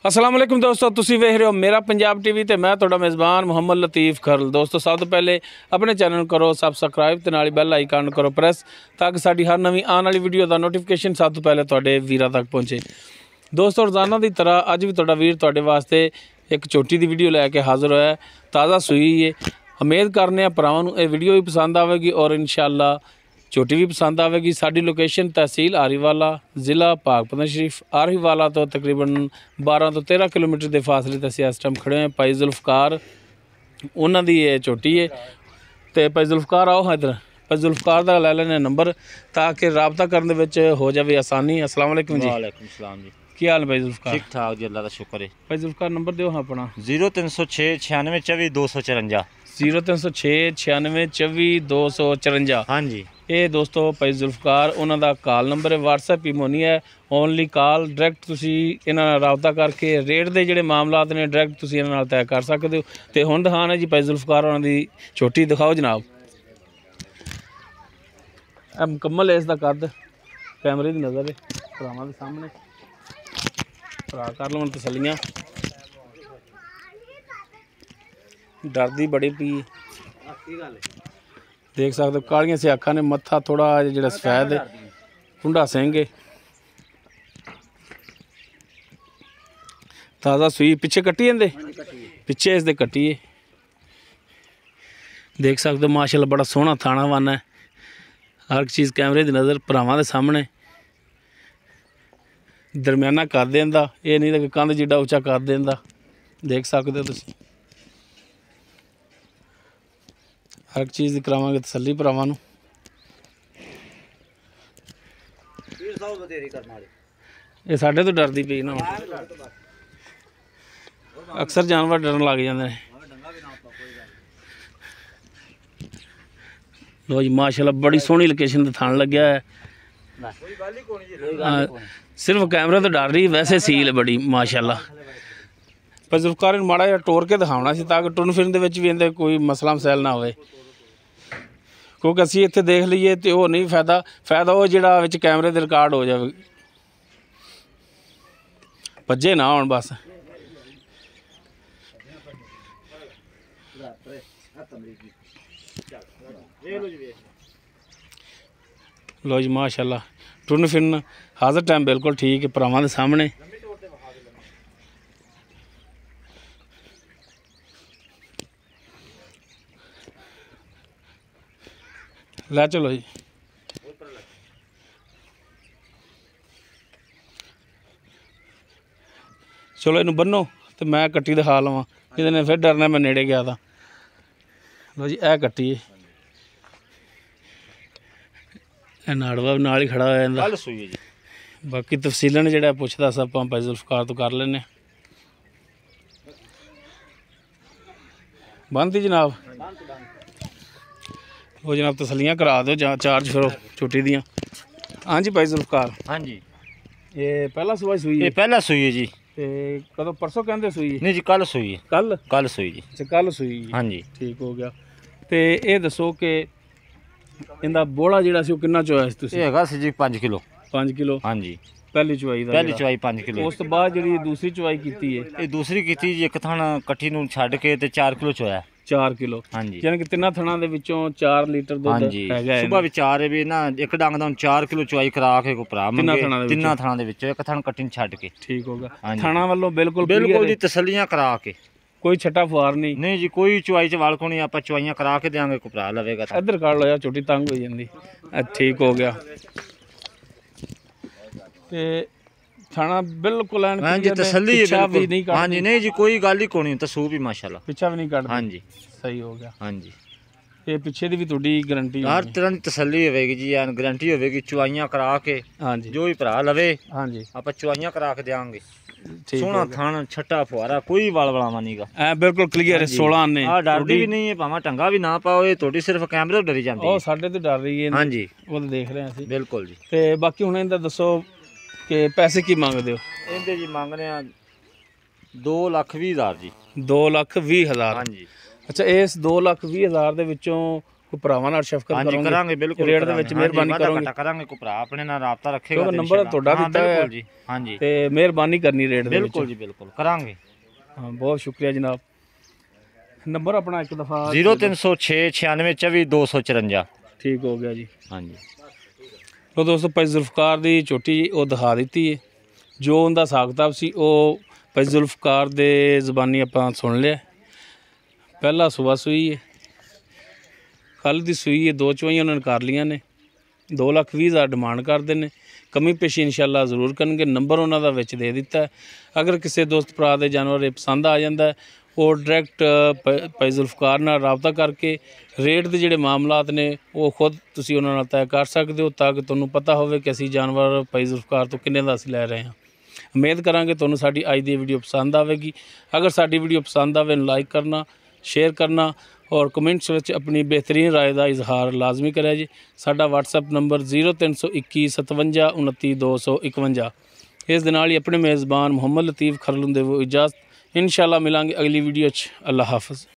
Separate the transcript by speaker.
Speaker 1: अस्सलाम वालेकुम दोस्तों, तुसी वेख रहे हो मेरा पंजाब टीवी ते मैं तुहाडा मेज़बान मुहम्मद लतीफ़ खरल। दोस्तों सब तो पहले अपने चैनल करो सबसक्राइब ते नाल बैल आइकन करो प्रेस ताकि साडी हर नवीं आने वाली वीडियो का नोटिफिकेशन सब तो पहले तुहाडे वीरां तक पहुँचे। दोस्तों रोज़ाना की तरह अज भी तुहाडा वीर तुहाडे वास्ते एक झोटी की वीडियो लैके हाज़र होया। ताज़ा सूई है। उम्मीद करने भरावां नूं ये वीडियो भी पसंद आएगी और इंशाअल्लाह झोटी भी पसंद आएगी। साडी लोकेशन तहसील आरीवाला, ज़िला पाकपतन शरीफ। आरीवाला तो तकरीबन 12 तो 13 किलोमीटर के फासले ते असीं इस टाइम खड़े हैं। भाई जुल्फकार उन्हां दी ये झोटी है तो भाई जुल्फकार आओ हाँ इधर। भाई जुल्फकार का लै लैने नंबर ताकि रबता करने विच हो जाए आसानी। अस्सलाम वालेकुम जी।
Speaker 2: वालेकुम सलाम जी।
Speaker 1: की हाल भाई जुल्फकार?
Speaker 2: ठीक ठाक जी, अल्लाह का शुक्र है।
Speaker 1: भाई जुल्फकार नंबर दिओ हाँ अपना।
Speaker 2: 0306 96 24 254।
Speaker 1: 0306 96 24 254।
Speaker 2: हाँ जी।
Speaker 1: ये दोस्तों भाई जुल्फकार उन्होंने कॉल नंबर है, व्हाट्सएप ईमो नहीं है, ओनली कॉल। डायरैक्ट तुसी इन्हां नाल रबता करके रेट के जिहड़े मामलात ने डायरैक्ट तुसी इन्हां नाल तय कर सकते हो। तो हुण दिखाना जी भाई जुल्फकार उन्हां दी छोटी दिखाओ जनाब। मुकम्मल है इसका कद, कैमरे की नज़र है भरावां दे सामने। भरा कर लवन तसल्लियां। डरदी बड़ी पी देख सकते हो, कालियां से अखा ने, मत्था थोड़ा जो सफेद है, कुंडा सिंह है, ताज़ा सूई। पिछे कट्टी जंदे, पिछे इसके कट्टी है। देख सकते हो माशाल्लाह बड़ा सोहना थाना वाना है। हर चीज़ कैमरे की नज़र भरावां दे सामने। दरम्याना कर देंदा, ये नहीं कि कंध जिड्डा उच्चा कर देंदा। देख सकते हो तुसीं। हर चीज़ की करावांगे तसल्ली भरावां नूं। ये साडे तो डरदी पई ना, अक्सर जानवर डरन लग जाते हैं। लो जी माशाल्लाह बड़ी सोहनी लोकेशन ते थान लग्या है। सिर्फ कैमरा तो डर रही, वैसे सील है बड़ी माशाल्लाह। पर जुल्फकार माड़ा जिहा टोर के दिखाना सी ताकि टुरन फिरन दे विच भी इहदे कोई मसला मसैल ना होवे, क्योंकि असीं इत्थे देख लीए तो वो नहीं फायदा। फायदा वो जिहड़ा विच कैमरे दे रिकॉर्ड हो जाए, भज्जे ना होण बस। लो जी माशाल्लाह टुरन फिरन हाज़र टाइम बिल्कुल ठीक है भरावां दे सामने। लै चलो जी। चलो इनू बन्नो तो मैं कट्टी दिखा लवां, इहदे फिर डरना मैं नेड़े गया था। लो जी ए कट्टी है, नाड़वा भी नाल ही खड़ा हो जाता। बाकी तफसीलन जिहड़ा पुछदा सब आपां भाई जुल्फकार तो कर लैने। बंद जनाब। वो जनाब तसलियां करा दो चार्ज फिर छोटी दियाँ। हाँ जी भाई जुल्फकार।
Speaker 2: हाँ जी।
Speaker 1: ये पहला सुबह सूई है?
Speaker 2: ये पहला सूई है जी।
Speaker 1: कदों परसों कहते सूई है?
Speaker 2: नहीं जी, कल सूई है। कल सूई जी।
Speaker 1: अच्छा कल सूई।
Speaker 2: हाँ जी।
Speaker 1: ठीक हो गया। तो ये दसो कि इनका बोड़ा जिहड़ा सी किन्ना चोया सी तुसीं?
Speaker 2: ये हैगा सी जी 5 किलो।
Speaker 1: 5 किलो?
Speaker 2: हाँ जी।
Speaker 1: पहली चुवाई
Speaker 2: पहली चुवाई 5 किलो।
Speaker 1: उस तो बाद जिहड़ी दूसरी चुवाई कीती है?
Speaker 2: ये दूसरी कीती जी, एक थान कट्ठी नूं छड्ड के ते 4 किलो चोया।
Speaker 1: 4 किलो? हाँ जी। यानी कि तिन्ना थणा दे विचों 4 लीटर दुध हैगा।
Speaker 2: सुबह भी 4 है भी ना, एक डंग दा 4 किलो चुवाई करा के को भरा मंगे तिन्ना थाना दे विचों एक थान कट्ठी छड्ड के।
Speaker 1: ठीक होगा। थाना वालों बिल्कुल
Speaker 2: बिल्कुल जी तसल्लियां करा के, कोई
Speaker 1: छट्टा फुआर नहीं?
Speaker 2: नहीं जी, कोई चुवाई च वाल को नहीं। आप चुवाइयां करा के देंगे को भरा लवेगा।
Speaker 1: इधर कर लो यार, छोटी तंग हो जाती। ठीक हो गया। ते थाना बिल्कुल
Speaker 2: हां जी तसल्ली है बिल्कुल। हां जी, नहीं जी कोई गल ही कोनी, तसू भी माशाल्लाह
Speaker 1: पिछा भी नहीं काट।
Speaker 2: हां जी
Speaker 1: सही हो गया।
Speaker 2: हां जी।
Speaker 1: ये पीछे दी भी थोड़ी गारंटी
Speaker 2: हर तरह की तसल्ली होगी जी, गारंटी होगी। चुवाइयां करा के
Speaker 1: हां जी
Speaker 2: जो भी भरा लवे
Speaker 1: हां जी
Speaker 2: आप चुवाइयां करा के देंगे। सोना थान छट्टा फुआरा, कोई वाल वलावा नहीं गा।
Speaker 1: ए बिल्कुल क्लियर है। 16 आने
Speaker 2: डरदी भी नहीं है, भावें टंगा भी ना पाओ। ये थोड़ी सिर्फ कैमरे तो डरी जाती है।
Speaker 1: ओ साडे तो डर रही है।
Speaker 2: हां जी
Speaker 1: वो तो देख रहे हैं ਅਸੀਂ।
Speaker 2: बिल्कुल जी।
Speaker 1: ते बाकी हुण इंदा दसो कि पैसे की मांगदे हो?
Speaker 2: ਇਹਦੇ जी ਮੰਗਨੇ ਆ 2,20,000 जी।
Speaker 1: 2,20,000?
Speaker 2: हाँ जी।
Speaker 1: अच्छा इस 2,20,000 ਦੇ ਵਿੱਚੋਂ ਕੋਈ ਭਰਾਵਾਂ ਨਾਲ ਸ਼ਫਕਤ
Speaker 2: ਹਾਂਜੀ
Speaker 1: ਕਰੋਗੇ
Speaker 2: ਕਰਾਂਗੇ ਬਿਲਕੁਲ
Speaker 1: ਰੇਟ ਦੇ ਵਿੱਚ ਮਿਹਰਬਾਨੀ ਕਰੋਗੇ
Speaker 2: ਕਰਾਂਗੇ ਕੋਈ ਭਰਾ ਆਪਣੇ ਨਾਲ ਰਾਬਤਾ ਰੱਖੇਗਾ
Speaker 1: ਕਿਉਂਕਿ ਨੰਬਰ ਤੁਹਾਡਾ ਦਿੱਤਾ ਹੋਇਆ
Speaker 2: ਜੀ ਹਾਂਜੀ
Speaker 1: ਤੇ ਮਿਹਰਬਾਨੀ ਕਰਨੀ ਰੇਟ ਦੇ ਵਿੱਚ
Speaker 2: ਬਿਲਕੁਲ ਜੀ ਬਿਲਕੁਲ ਕਰਾਂਗੇ
Speaker 1: ਹਾਂ ਬਹੁਤ ਸ਼ੁਕਰੀਆ ਜਨਾਬ ਨੰਬਰ ਆਪਣਾ ਇੱਕ ਦਫਾ
Speaker 2: 0306 9624 254
Speaker 1: ਠੀਕ ਹੋ ਗਿਆ ਜੀ
Speaker 2: ਹਾਂਜੀ
Speaker 1: ਤੋ ਦੋਸਤੋ ਭਾਈ ਜ਼ੁਲਫਕਾਰ ਦੀ ਝੋਟੀ ਉਹ ਦਿਖਾ ਦਿੱਤੀ ਹੈ ਜੋ ਉਹਦਾ ਹਿਸਾਬ ਕਿਤਾਬ ਸੀ ਉਹ ਭਾਈ ਜ਼ੁਲਫਕਾਰ ਦੇ ਜ਼ਬਾਨੀ ਆਪਾਂ ਸੁਣ ਲਿਆ ਪਹਿਲਾ ਸੂਆ ਸੂਈ ਹੈ ਕੱਲ੍ਹ ਦੀ ਸੂਈ ਹੈ 2 ਚਵਾਈਆਂ ਉਹਨਾਂ ਨੇ ਕਰ ਲੀਆਂ ਨੇ 2,20,000 ਡਿਮਾਂਡ ਕਰਦੇ ਨੇ ਕਮੀ ਪੇਸ਼ੀ ਇਨਸ਼ਾਅੱਲਾ ਜ਼ਰੂਰ ਕਰਨਗੇ ਨੰਬਰ ਉਹਨਾਂ ਦਾ ਵਿੱਚ ਦੇ ਦਿੱਤਾ ਅਗਰ ਕਿਸੇ ਦੋਸਤ ਭਰਾ ਦੇ ਜਾਨਵਰ ਇਹ ਪਸੰਦ ਆ ਜਾਂਦਾ ਉਹ ਡਾਇਰੈਕਟ ਭਾਈ ਜ਼ੁਲਫਕਾਰ ਨਾਲ ਰਾਬਤਾ ਕਰਕੇ ਰੇਟ ਦੇ ਜਿਹੜੇ ਮਾਮਲਾਤ ਨੇ ਉਹ ਖੁਦ ਤੁਸੀਂ ਉਹਨਾਂ ਨਾਲ ਤੈਅ ਕਰ ਸਕਦੇ ਹੋ ਤਾਂ ਕਿ ਤੁਹਾਨੂੰ ਪਤਾ ਹੋਵੇ ਕਿ ਅਸੀਂ ਜਾਨਵਰ ਭਾਈ ਜ਼ੁਲਫਕਾਰ ਤੋਂ ਕਿੰਨੇ ਦਾ ਅਸੀਂ ਲੈ ਰਹੇ ਹਾਂ ਉਮੀਦ ਕਰਾਂਗੇ ਤੁਹਾਨੂੰ ਸਾਡੀ ਅੱਜ ਦੀ ਵੀਡੀਓ ਪਸੰਦ ਆਵੇਗੀ ਅਗਰ ਸਾਡੀ ਵੀਡੀਓ ਪਸੰਦ ਆਵੇ ਲਾਈਕ ਕਰਨਾ ਸ਼ੇਅਰ ਕਰਨਾ ਔਰ ਕਮੈਂਟਸ ਵਿੱਚ ਆਪਣੀ ਬਿਹਤਰੀਨ ਰਾਏ ਦਾ ਇਜ਼ਹਾਰ ਲਾਜ਼ਮੀ ਕਰਿਆ ਜੀ ਸਾਡਾ WhatsApp ਨੰਬਰ 0321 57 29 251 ਇਸ ਦੇ ਨਾਲ ਹੀ ਆਪਣੇ ਮੇਜ਼ਬਾਨ ਮੁਹੰਮਦ ਲਤੀਫ ਖਰਲ ਨੂੰ ਦੇਵੋ ਇਜਾਜ਼ਤ इंशाल्लाह मिलांगे अगली वीडियो च अल्लाह हाफ़िज़।